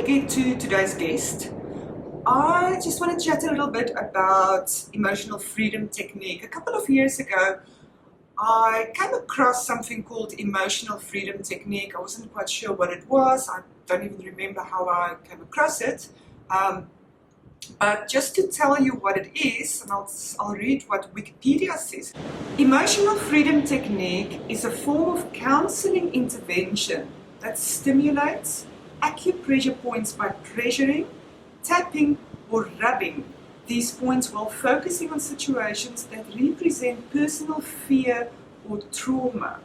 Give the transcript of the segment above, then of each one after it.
we get to today's guest, I just want to chat a little bit about emotional freedom technique. A couple of years ago, I came across something called emotional freedom technique. I wasn't quite sure what it was. I don't even remember how I came across it. But just to tell you what it is, and I'll read what Wikipedia says. Emotional freedom technique is a form of counseling intervention that stimulates acupressure points by pressuring, tapping, or rubbing these points while focusing on situations that represent personal fear or trauma.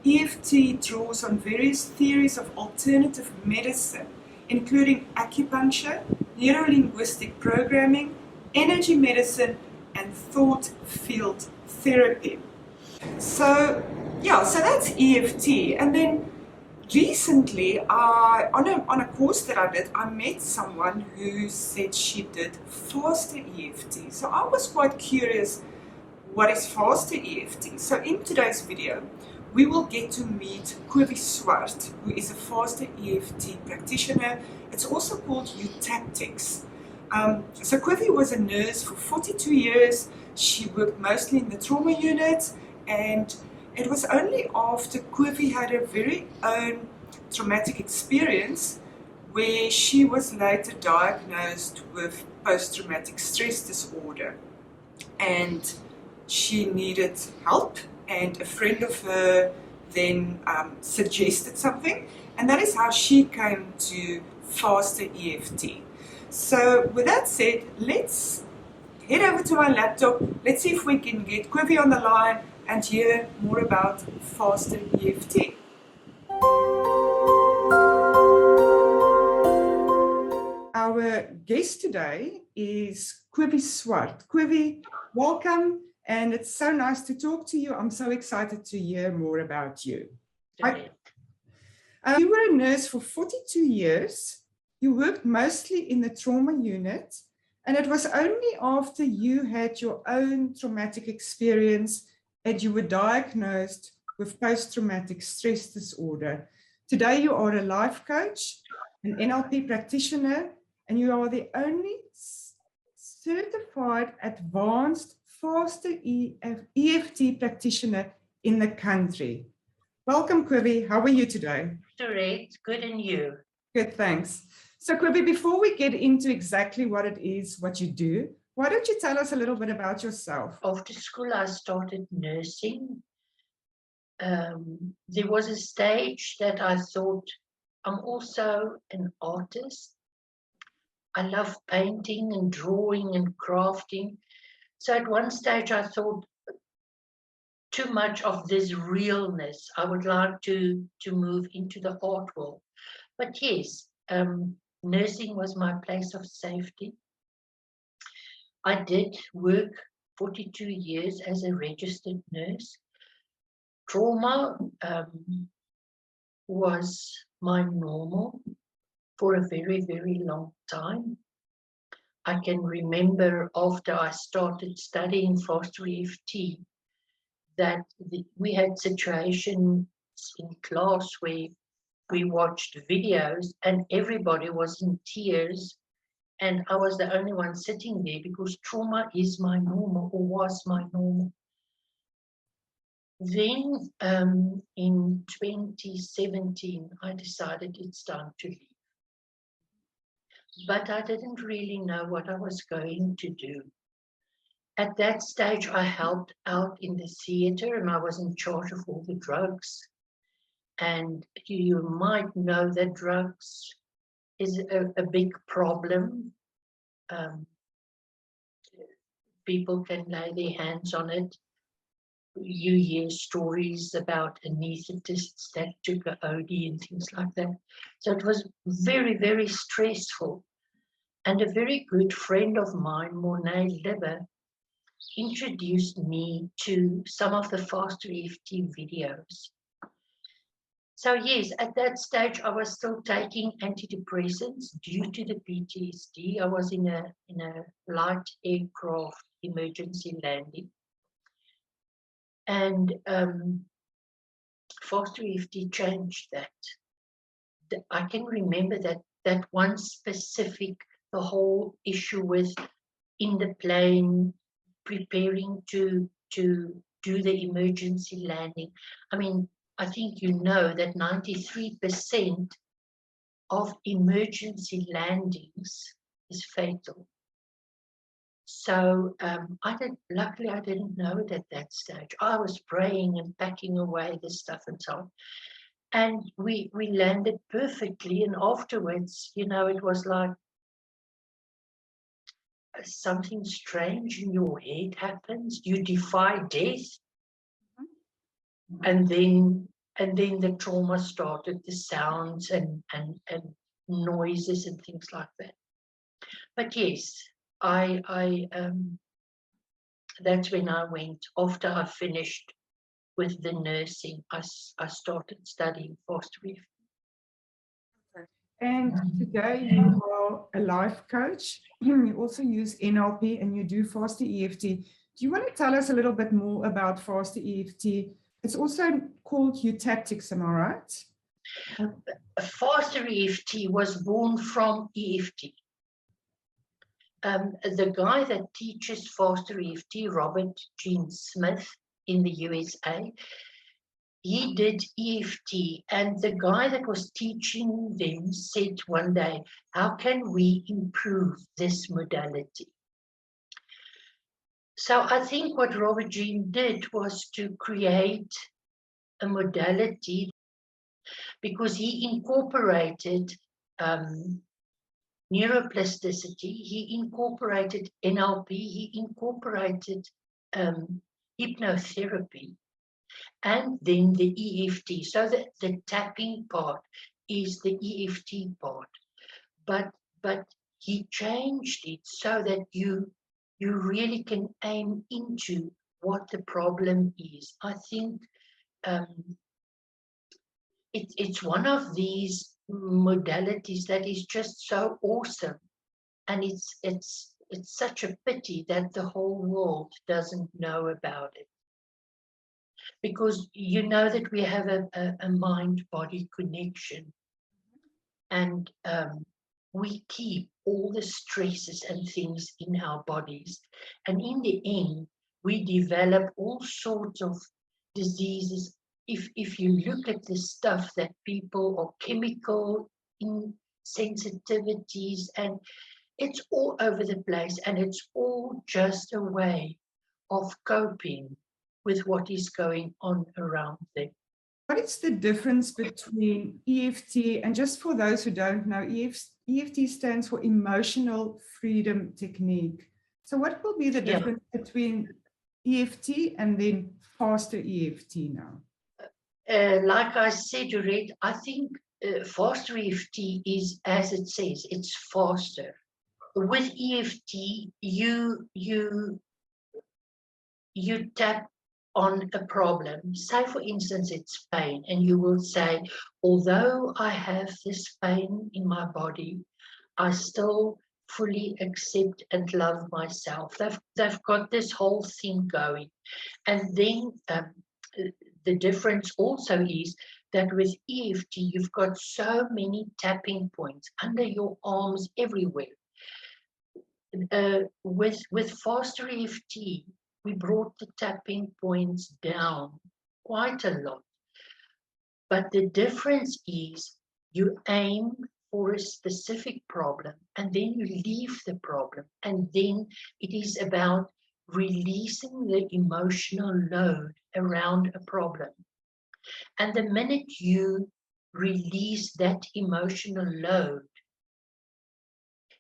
EFT draws on various theories of alternative medicine, including acupuncture, neuro-linguistic programming, energy medicine, and thought field therapy. So that's EFT. And then recently, on a course that I did, I met someone who said she did faster EFT. So I was quite curious, what is faster EFT? So in today's video, we will get to meet Kowie Swart, who is a faster EFT practitioner. It's also called Eutaptics. So Kowie was a nurse for 42 years. She worked mostly in the trauma unit, and it was only after Kowie had her very own traumatic experience where she was later diagnosed with post-traumatic stress disorder. And she needed help, and a friend of her then suggested something, and that is how she came to faster EFT. So with that said, let's head over to my laptop. Let's see if we can get Kowie on the line and hear more about faster EFT. Our guest today is Kowie Swart. Kowie, welcome, and it's so nice to talk to you. I'm so excited to hear more about you. You were a nurse for 42 years. You worked mostly in the trauma unit, and it was only after you had your own traumatic experience that you were diagnosed with post-traumatic stress disorder. Today you are a life coach, an NLP practitioner, and you are the only certified advanced faster EFT practitioner in the country. Welcome, Kowie. How are you today? Correct. Good, and you? Good, thanks. So Kowie, before we get into exactly what it is, what you do, why don't you tell us a little bit about yourself? After school, I started nursing. There was a stage that I thought, I'm also an artist. I love painting and drawing and crafting. So at one stage, I thought, too much of this realness. I would like to move into the art world. But yes, nursing was my place of safety. I did work 42 years as a registered nurse. Trauma was my normal for a very, very long time. I can remember after I started studying faster EFT that we had situations in class where we watched videos and everybody was in tears, and I was the only one sitting there because trauma is my normal, or was my normal. Then in 2017, I decided it's time to leave. But I didn't really know what I was going to do. At that stage, I helped out in the theater and I was in charge of all the drugs. And you might know that drugs is a big problem. People can lay their hands on it. You hear stories about anesthetists that took a OD and things like that. So it was very, very stressful. And a very good friend of mine, Mornay Libber, introduced me to some of the faster EFT videos. So yes, at that stage, I was still taking antidepressants due to the PTSD. I was in a light aircraft emergency landing. And faster EFT changed that. I can remember that that one specific, the whole issue with in the plane, preparing to do the emergency landing. I mean, I think you know that 93% of emergency landings is fatal. So luckily I didn't know it at that stage. I was praying and packing away the stuff and so on. And we landed perfectly. And afterwards, you know, it was like something strange in your head happens. You defy death. And then the trauma started, the sounds and noises and things like that. But yes, that's when I went, after I finished with the nursing, I started studying Faster EFT. And today you are a life coach. You also use NLP and you do Faster EFT. Do you want to tell us a little bit more about Faster EFT? It's also called Eutaptics, am I right? Faster EFT was born from EFT. The guy that teaches Faster EFT, Robert Gene Smith in the USA, he did EFT, and the guy that was teaching them said one day, how can we improve this modality? So I think what Robert Gene did was to create a modality, because he incorporated neuroplasticity, he incorporated NLP, he incorporated hypnotherapy, and then the EFT. So that the tapping part is the EFT part, but he changed it so that you really can aim into what the problem is. I think it's one of these modalities that is just so awesome, and it's such a pity that the whole world doesn't know about it, because you know that we have a mind-body connection, and we keep all the stresses and things in our bodies, and in the end we develop all sorts of diseases. If you look at the stuff that people, or chemical insensitivities, and it's all over the place, and it's all just a way of coping with what is going on around them. What is the difference between EFT, and just for those who don't know, EFT stands for Emotional Freedom Technique. So what will be the difference between EFT and then Faster EFT now? Like I said, Red, I think Faster EFT is, as it says, it's faster. With EFT, you tap on a problem. Say, for instance, it's pain, and you will say, although I have this pain in my body, I still fully accept and love myself. They've got this whole thing going. And then the difference also is that with EFT, you've got so many tapping points under your arms, everywhere. With Faster EFT, we brought the tapping points down quite a lot. But the difference is you aim for a specific problem, and then you leave the problem, and then it is about releasing the emotional load around a problem. And the minute you release that emotional load,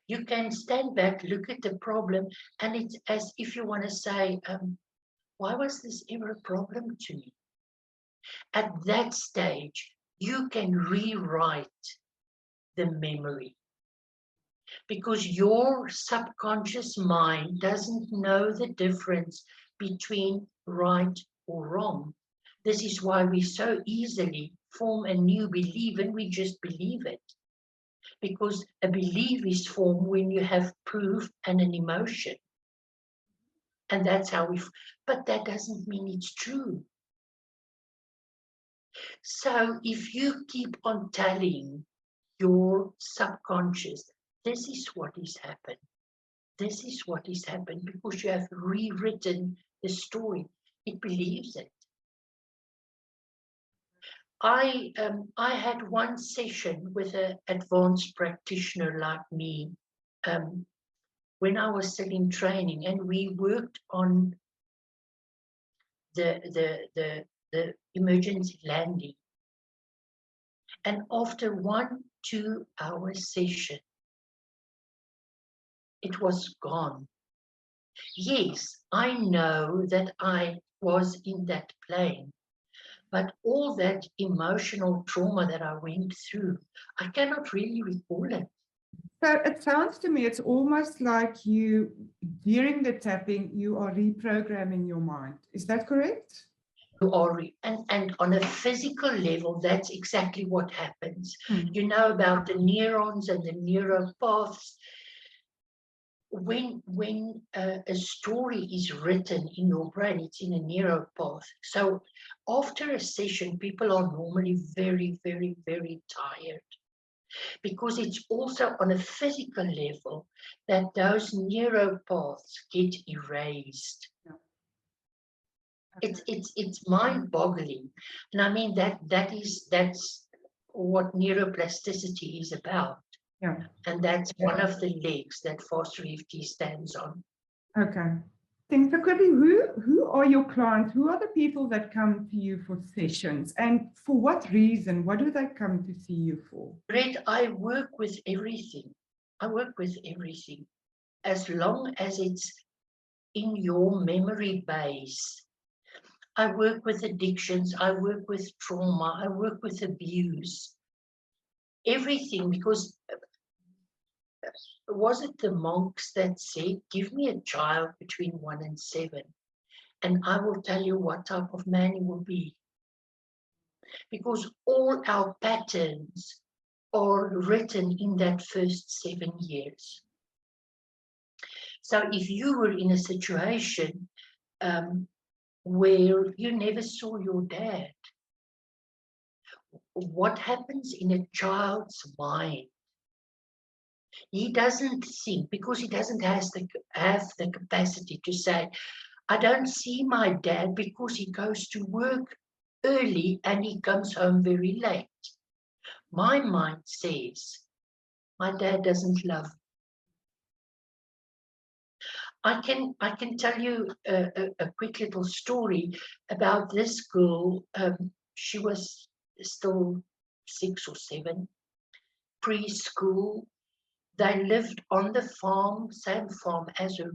you can stand back, look at the problem, and it's as if you want to say, why was this ever a problem to me? At that stage, you can rewrite the memory, because your subconscious mind doesn't know the difference between right or wrong. This is why we so easily form a new belief, and we just believe it. Because a belief is formed when you have proof and an emotion. And that's how but that doesn't mean it's true. So if you keep on telling your subconscious, this is what is happened. This is what is happened because you have rewritten the story. It believes it. I had one session with an advanced practitioner like me when I was still in training, and we worked on the emergency landing. And after 1-2 hour session, it was gone. Yes, I know that I was in that plane, but all that emotional trauma that I went through, I cannot really recall it. So it sounds to me, it's almost like you, during the tapping, you are reprogramming your mind. Is that correct? You are, and on a physical level, that's exactly what happens. You know about the neurons and the neural paths. When a story is written in your brain, it's in a neural path. So after a session, people are normally very, very, very tired, because it's also on a physical level that those neural paths get erased. It's mind-boggling, and I mean that's what neuroplasticity is about. Yeah. And that's one of the legs that Faster EFT stands on. Okay. So Kowie, who are your clients? Who are the people that come to you for sessions? And for what reason? What do they come to see you for? Red, I work with everything. I work with everything. As long as it's in your memory base. I work with addictions. I work with trauma. I work with abuse. Everything, because was it the monks that said, give me a child between 1 and 7, and I will tell you what type of man he will be. Because all our patterns are written in that first 7 years. So if you were in a situation where you never saw your dad, what happens in a child's mind? He doesn't think, because he doesn't have the capacity to say, I don't see my dad because he goes to work early and he comes home very late. My mind says, my dad doesn't love me. I can tell you a quick little story about this girl. She was still 6 or 7, preschool. They lived on the farm, same farm as her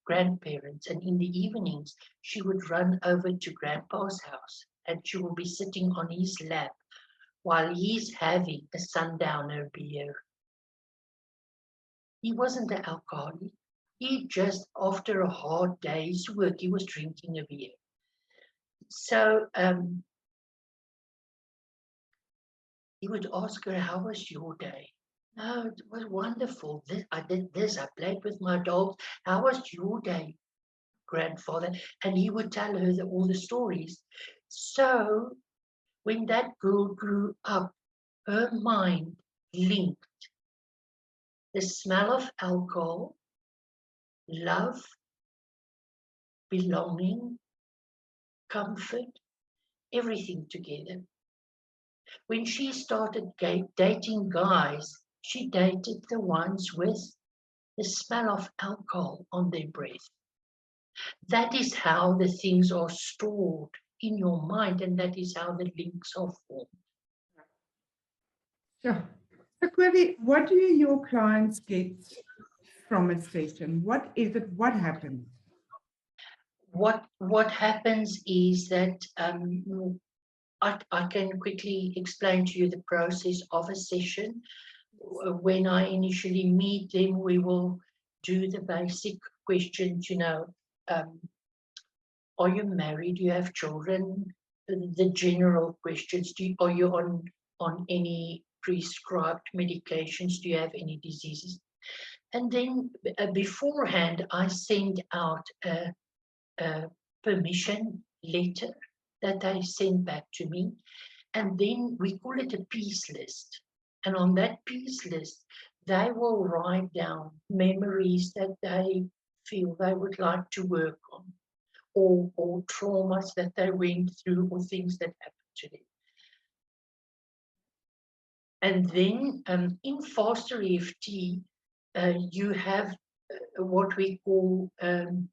grandparents, and in the evenings she would run over to Grandpa's house and she would be sitting on his lap while he's having a sundowner beer. He wasn't an alcoholic. He just, after a hard day's work, he was drinking a beer. So he would ask her, how was your day? No, it was wonderful. I did this, I played with my dogs. How was your day, grandfather? And he would tell her all the stories. So when that girl grew up, her mind linked the smell of alcohol, love, belonging, comfort, everything together. When she started dating guys, she dated the ones with the smell of alcohol on their breath. That is how the things are stored in your mind, and that is how the links are formed. Sure. So Kowie, what do your clients get from a session? What is it? What happens? What happens is that I can quickly explain to you the process of a session. When I initially meet them, we will do the basic questions, are you married? Do you have children? The general questions. Are you on any prescribed medications? Do you have any diseases? And then beforehand, I send out a permission letter that they send back to me. And then we call it a peace list. And on that piece list, they will write down memories that they feel they would like to work on, or traumas that they went through, or things that happened to them. And then in Faster EFT, you have what we call the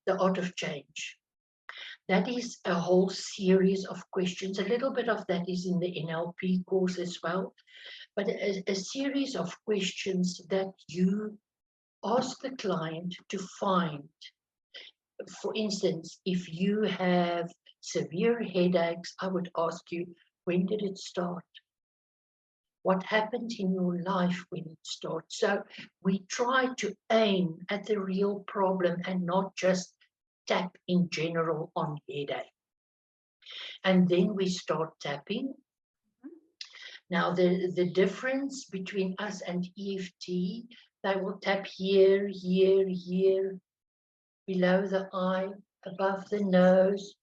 art of change. That is a whole series of questions. A little bit of that is in the NLP course as well, but a series of questions that you ask the client to find. For instance, if you have severe headaches, I would ask you, when did it start? What happened in your life when it starts? So we try to aim at the real problem and not just tap in general on headache. And then we start tapping. Now, the difference between us and EFT, they will tap here, here, here, below the eye, above the nose.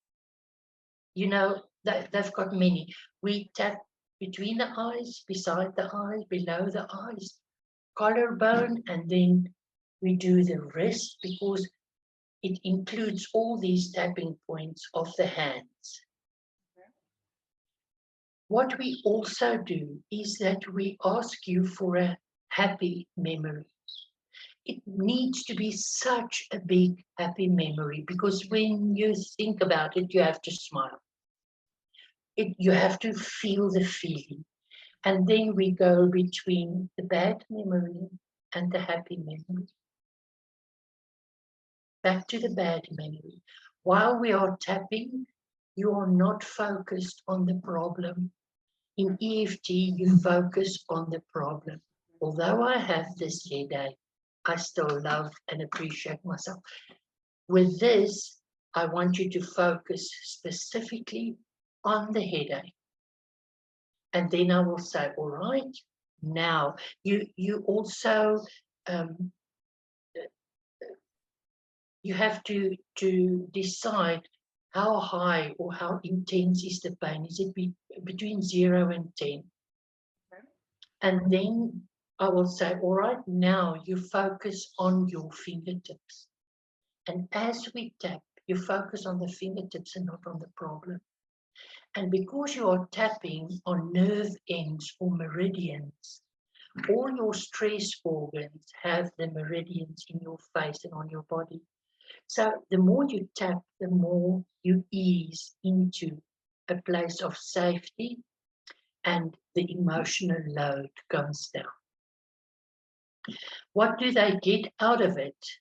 You know, they've got many. We tap between the eyes, beside the eyes, below the eyes, collarbone, and then we do the wrist because it includes all these tapping points of the hands. What we also do is that we ask you for a happy memory. It needs to be such a big happy memory because when you think about it, you have to smile. You have to feel the feeling. And then we go between the bad memory and the happy memory. Back to the bad memory. While we are tapping, you are not focused on the problem. In EFT, you focus on the problem. Although I have this headache, I still love and appreciate myself. With this, I want you to focus specifically on the headache. And then I will say, all right, now you also, you have to decide how high or how intense is the pain. Is it between 0 and 10? Okay. And then I will say, all right, now you focus on your fingertips. And as we tap, you focus on the fingertips and not on the problem. And because you are tapping on nerve ends or meridians, all your stress organs have the meridians in your face and on your body. So the more you tap, the more you ease into a place of safety and the emotional load comes down. What do they get out of it?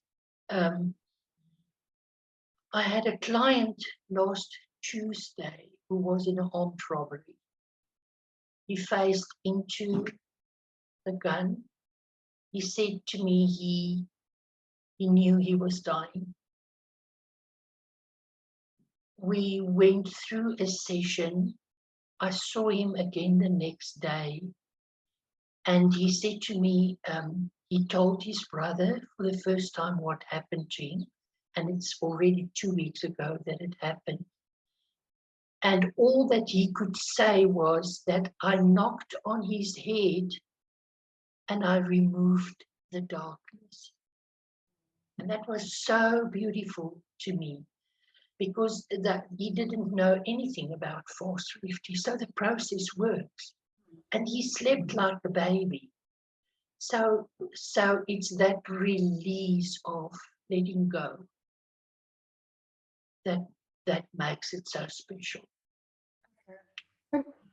I had a client last Tuesday who was in an armed robbery. He faced into the gun. He said to me he knew he was dying. We went through a session. I saw him again the next day. And he said to me, he told his brother for the first time what happened to him. And it's already 2 weeks ago that it happened. And all that he could say was that I knocked on his head and I removed the darkness. And that was so beautiful to me because that he didn't know anything about Faster EFT. So the process works. And he slept like a baby. So it's that release of letting go that makes it so special.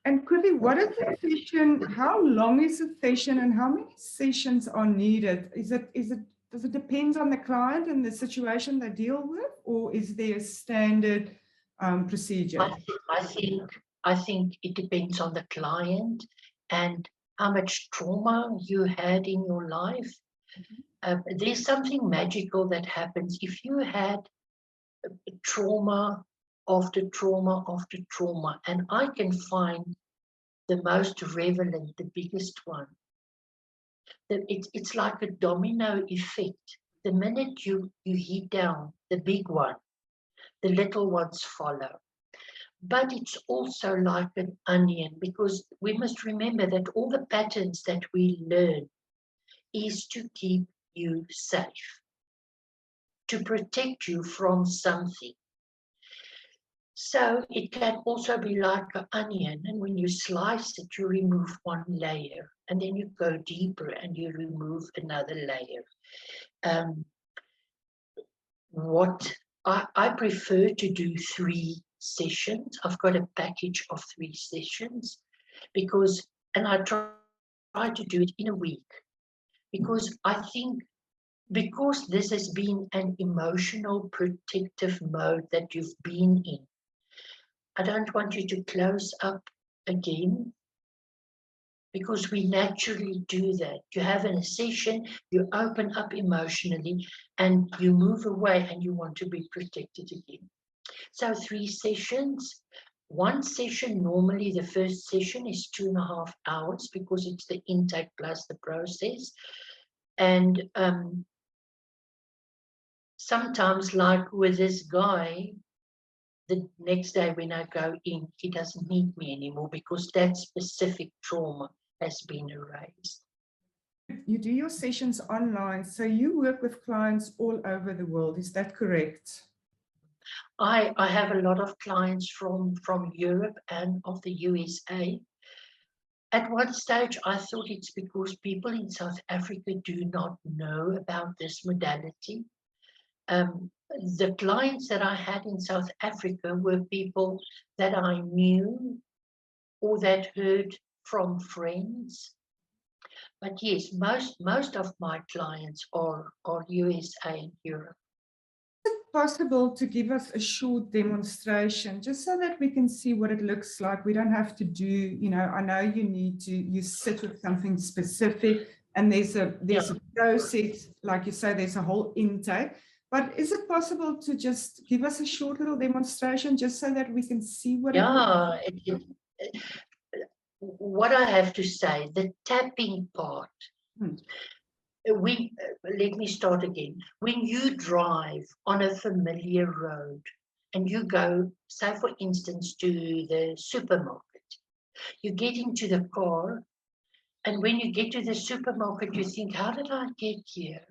And Quy, what is the session? How long is the session, and how many sessions are needed? Does it depend on the client and the situation they deal with, or is there a standard procedure? I think it depends on the client and how much trauma you had in your life. There's something magical that happens if you had trauma after trauma after trauma, and I can find the most relevant, the biggest one. It's like a domino effect. The minute you hit down the big one, the little ones follow. But it's also like an onion, because we must remember that all the patterns that we learn is to keep you safe, to protect you from something. So it can also be like an onion, and when you slice it, you remove one layer, and then you go deeper and you remove another layer. What I prefer to do 3 sessions. I've got a package of 3 sessions because, and I try to do it in a week, because I think, because this has been an emotional protective mode that you've been in, I don't want you to close up again, because we naturally do that. You have a session, you open up emotionally, and you move away and you want to be protected again. So 3 sessions. 1 session, normally the first session is 2.5 hours, because it's the intake plus the process. And sometimes, like with this guy, the next day when I go in, he doesn't need me anymore, because that specific trauma has been erased. You do your sessions online, so you work with clients all over the world, is that correct? I have a lot of clients from Europe and of the USA. At one stage, I thought it's because people in South Africa do not know about this modality. The clients that I had in South Africa were people that I knew or that heard from friends. But yes, most of my clients are USA and Europe. Is it possible to give us a short demonstration just so that we can see what it looks like? We don't have to do, you know, I know you sit with something specific, and there's a process, like you say, there's a whole intake. But is it possible to just give us a short little demonstration just so that we can see what what I have to say, the tapping part, let me start again. When you drive on a familiar road and you go, say for instance, to the supermarket, you get into the car, and when you get to the supermarket, you think, how did I get here?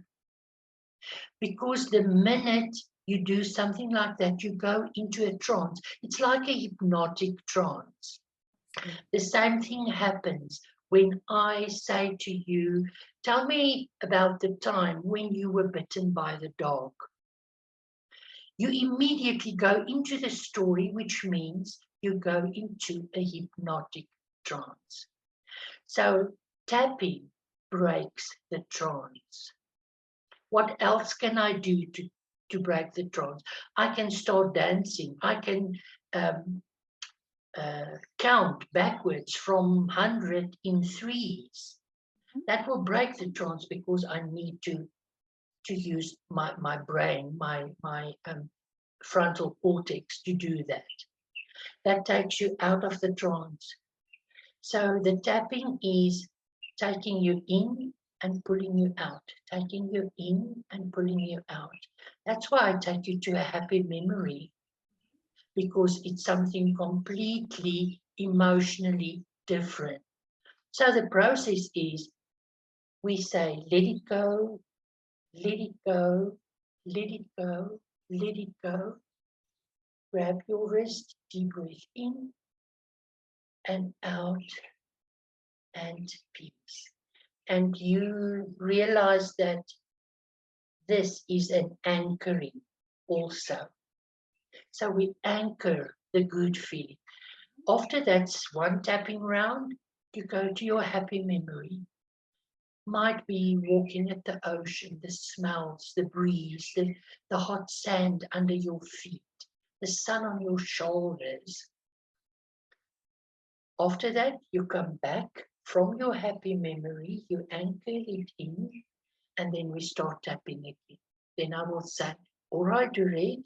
Because the minute you do something like that, you go into a trance. It's like a hypnotic trance. The same thing happens when I say to you, tell me about the time when you were bitten by the dog. You immediately go into the story, which means you go into a hypnotic trance. So tapping breaks the trance. What else can I do to break the trance? I can start dancing. I can count backwards from 100 in 3s. That will break the trance, because I need to use my brain, my frontal cortex to do that. That takes you out of the trance. So the tapping is taking you in and pulling you out, taking you in and pulling you out. That's why I take you to a happy memory, because it's something completely emotionally different. So the process is, we say, let it go, let it go, let it go, let it go. Grab your wrist, deep breath in and out, and peace. And you realize that this is an anchoring also. So we anchor the good feeling. After that's one tapping round, you go to your happy memory. Might be walking at the ocean, the smells, the breeze, the hot sand under your feet, the sun on your shoulders. After that, you come back from your happy memory, you anchor it in, and then we start tapping again. Then I will say, all right, Doreen,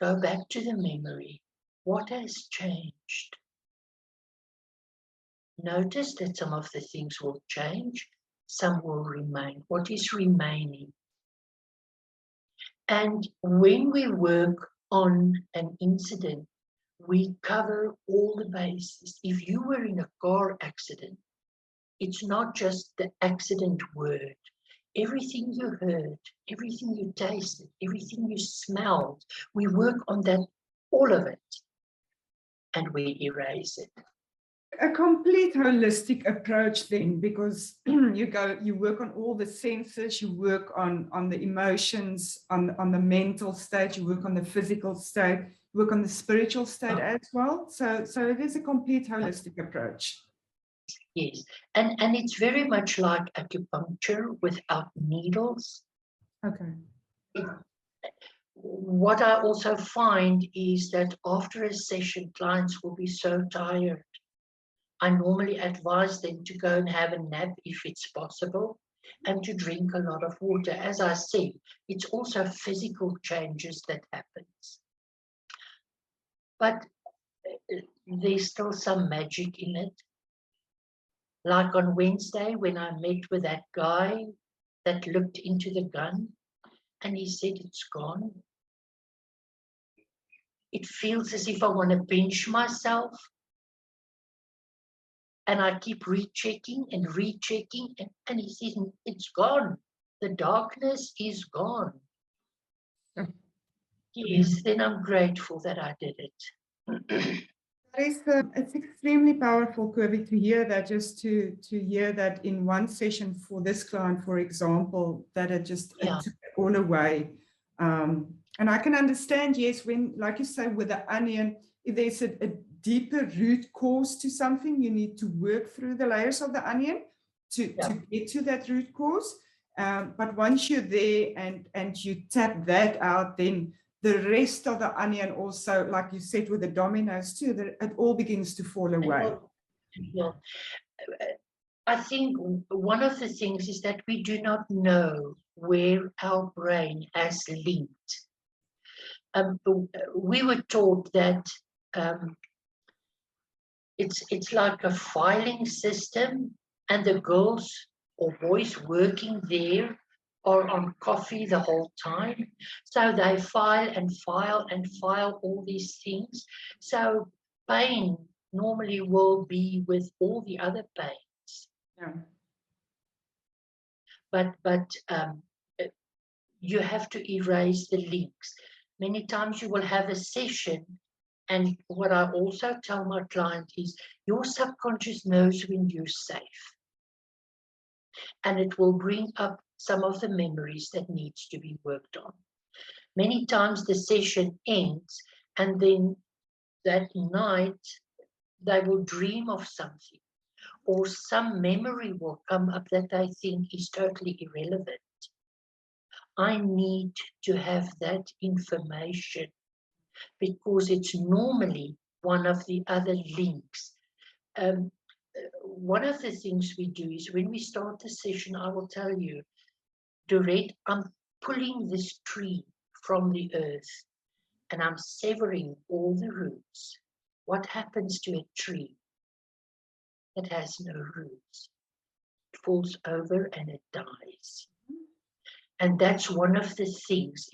go back to the memory. What has changed? Notice that some of the things will change, some will remain. What is remaining? And when we work on an incident, we cover all the bases. If you were in a car accident, it's not just the accident word. Everything you heard, everything you tasted, everything you smelled, we work on that, all of it, and we erase it. A complete holistic approach then, because you work on all the senses, you work on the emotions, on the mental state, you work on the physical state, you work on the spiritual state as well. So it is a complete holistic approach. Yes, and it's very much like acupuncture without needles. Okay. What I also find is that after a session, clients will be so tired. I normally advise them to go and have a nap if it's possible, and to drink a lot of water. As I said, it's also physical changes that happens. But there's still some magic in it. Like on Wednesday, when I met with that guy that looked into the gun, and he said it's gone. It feels as if I want to pinch myself. And I keep rechecking and rechecking, and he says, it's gone. The darkness is gone. Yes, then I'm grateful that I did it. It's extremely powerful, Kowie, to hear that, just to hear that in one session for this client, for example, that it just it took it all away. And I can understand, yes, when, like you say, with the onion, if there's a deeper root cause to something, you need to work through the layers of the onion to get to that root cause. But once you're there and you tap that out, then the rest of the onion also, like you said, with the dominoes too, that it all begins to fall away. Yeah. I think one of the things is that we do not know where our brain has linked. We were taught that it's like a filing system, and the girls or boys working there are on coffee the whole time. So they file and file and file all these things. So pain normally will be with all the other pains. Yeah. But you have to erase the links. Many times you will have a session, and what I also tell my client is your subconscious knows when you're safe. And it will bring up some of the memories that needs to be worked on. Many times the session ends, and then that night they will dream of something, or some memory will come up that they think is totally irrelevant. I need to have that information because it's normally one of the other links. One of the things we do is when we start the session, I will tell you, Dorette, I'm pulling this tree from the earth and I'm severing all the roots. What happens to a tree that has no roots? It falls over and it dies. And that's one of the things.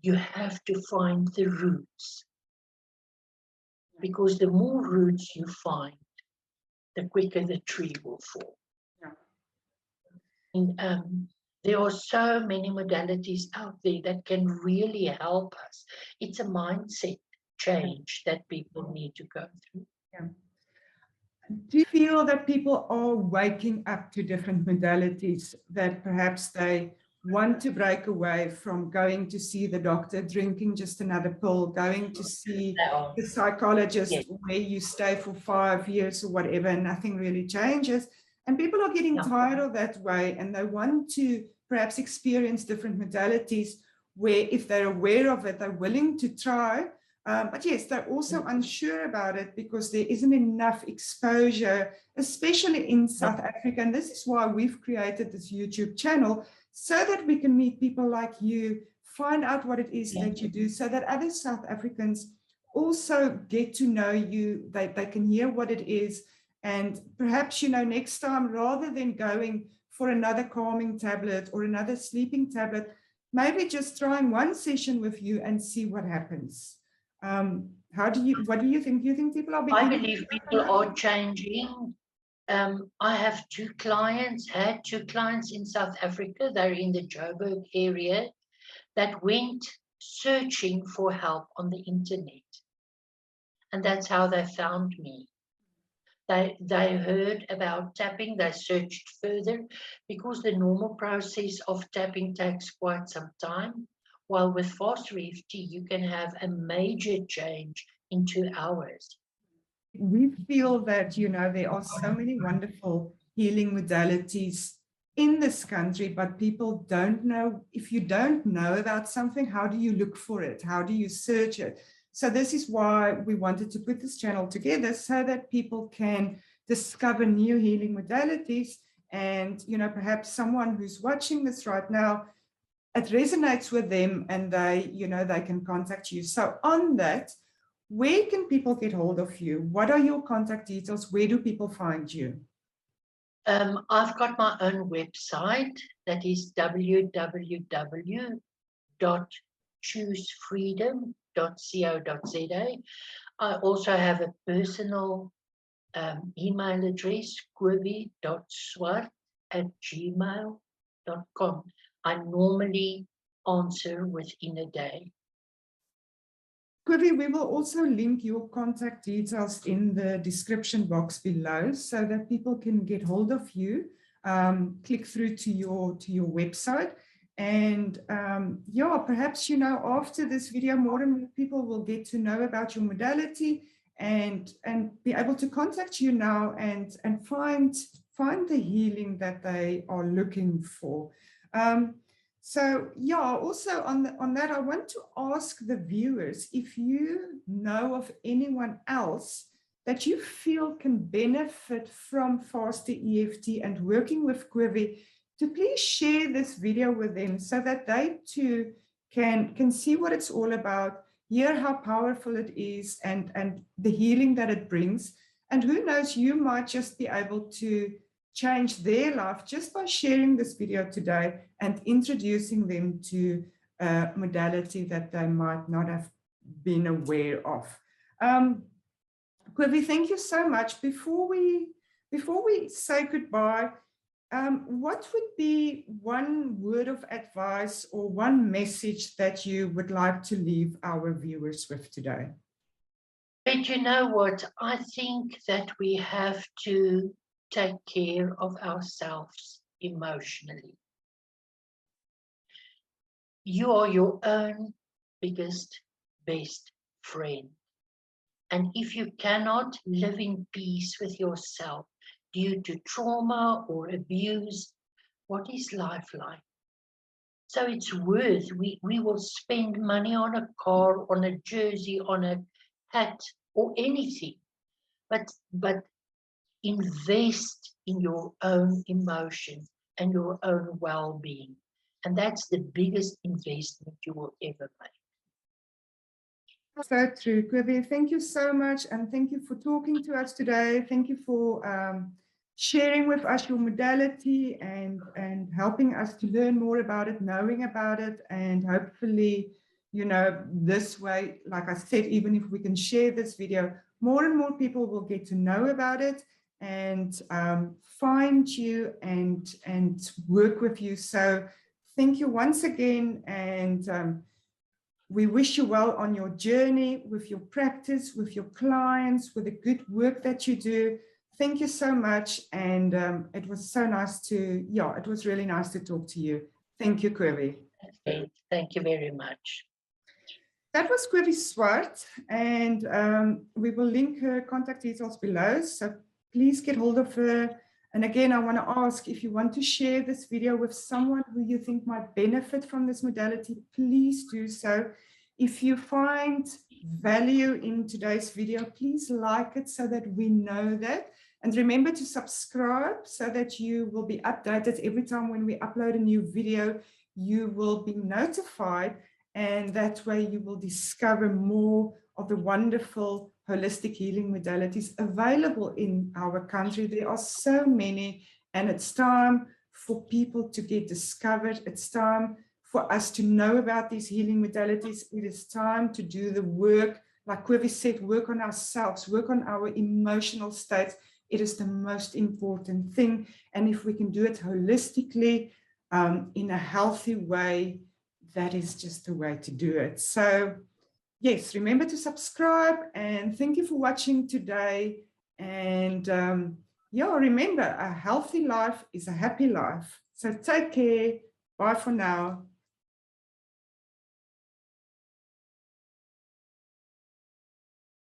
You have to find the roots. Because the more roots you find, the quicker the tree will fall. Yeah. And there are so many modalities out there that can really help us. It's a mindset change that people need to go through. Yeah. Do you feel that people are waking up to different modalities, that perhaps they want to break away from going to see the doctor, drinking just another pill, going to see the psychologist where you stay for 5 years or whatever, and nothing really changes? And people are getting tired of that way, and they want to perhaps experience different modalities where, if they're aware of it, they're willing to try. But yes, they're also unsure about it because there isn't enough exposure, especially in South Africa. And this is why we've created this YouTube channel, so that we can meet people like you, find out what it is that you do, so that other South Africans also get to know you, they can hear what it is. And perhaps, next time, rather than going for another calming tablet or another sleeping tablet, maybe just trying one session with you and see what happens. What do you think? Do you think people are I beginning? believe people are changing. I have had two clients in South Africa. They're in the Joburg area that went searching for help on the internet. And that's how they found me. They heard about tapping, they searched further because the normal process of tapping takes quite some time. While with faster EFT, you can have a major change in 2 hours. We feel that, there are so many wonderful healing modalities in this country, but people don't know. If you don't know about something, how do you look for it? How do you search it? So this is why we wanted to put this channel together, so that people can discover new healing modalities. And, perhaps someone who's watching this right now, it resonates with them, and they can contact you. So on that, where can people get hold of you? What are your contact details? Where do people find you? I've got my own website that is www.choosefreedom.co.za. I also have a personal email address, kowie.swart@gmail.com. I normally answer within a day. Kowie, we will also link your contact details in the description box below, so that people can get hold of you, click through to your website. And perhaps, after this video, more and more people will get to know about your modality and be able to contact you now and find the healing that they are looking for. Also on that, I want to ask the viewers, if you know of anyone else that you feel can benefit from faster EFT and working with Kowie, to please share this video with them, so that they too can see what it's all about, hear how powerful it is, and the healing that it brings. And who knows, you might just be able to change their life just by sharing this video today and introducing them to a modality that they might not have been aware of. Kowie, thank you so much. Before we say goodbye, what would be one word of advice or one message that you would like to leave our viewers with today? But you know what? I think that we have to take care of ourselves emotionally. You are your own biggest, best friend. And if you cannot live in peace with yourself due to trauma or abuse, what is life like? So it's worth, we will spend money on a car, on a jersey, on a hat, or anything. But invest in your own emotion and your own well-being. And that's the biggest investment you will ever make. So true, Kowie. Thank you so much, and thank you for talking to us today. Thank you for sharing with us your modality and helping us to learn more about it, knowing about it, and hopefully, this way, like I said, even if we can share this video, more and more people will get to know about it and find you and work with you. So thank you once again, and we wish you well on your journey with your practice, with your clients, with the good work that you do. Thank you so much, and it was so nice to, it was really nice to talk to you. Thank you, Kowie. Okay, thank you very much. That was Kowie Swart, and we will link her contact details below, so please get hold of her. And again, I want to ask, if you want to share this video with someone who you think might benefit from this modality, please do so. If you find value in today's video, please like it so that we know that. And remember to subscribe so that you will be updated every time when we upload a new video. You will be notified, and that way you will discover more of the wonderful holistic healing modalities available in our country. There are so many, and it's time for people to get discovered. It's time for us to know about these healing modalities. It is time to do the work, like Kowie said, work on ourselves, work on our emotional states. It is the most important thing. And if we can do it holistically, in a healthy way, that is just the way to do it. So yes, remember to subscribe, and thank you for watching today. And yeah, remember, a healthy life is a happy life. So take care. Bye for now.